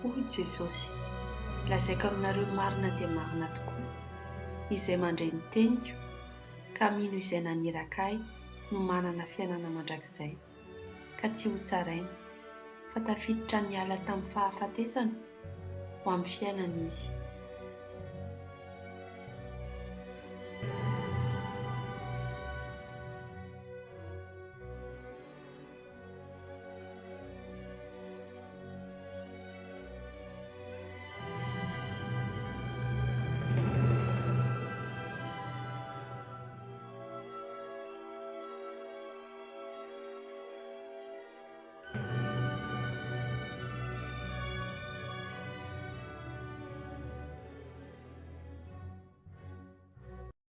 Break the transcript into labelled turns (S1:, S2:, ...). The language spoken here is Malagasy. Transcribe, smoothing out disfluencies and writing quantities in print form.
S1: Hoy Jesosy, lazaiko aminareo marina dia marina tokoa izay mandray ny teniko ka mino izay naniraka ahy no manana fiainana mandrakizay, ka tsy ho tsaraina fa tafiditra ny ala tamin'ny fahafatesana ho amin'ny fiainana izy.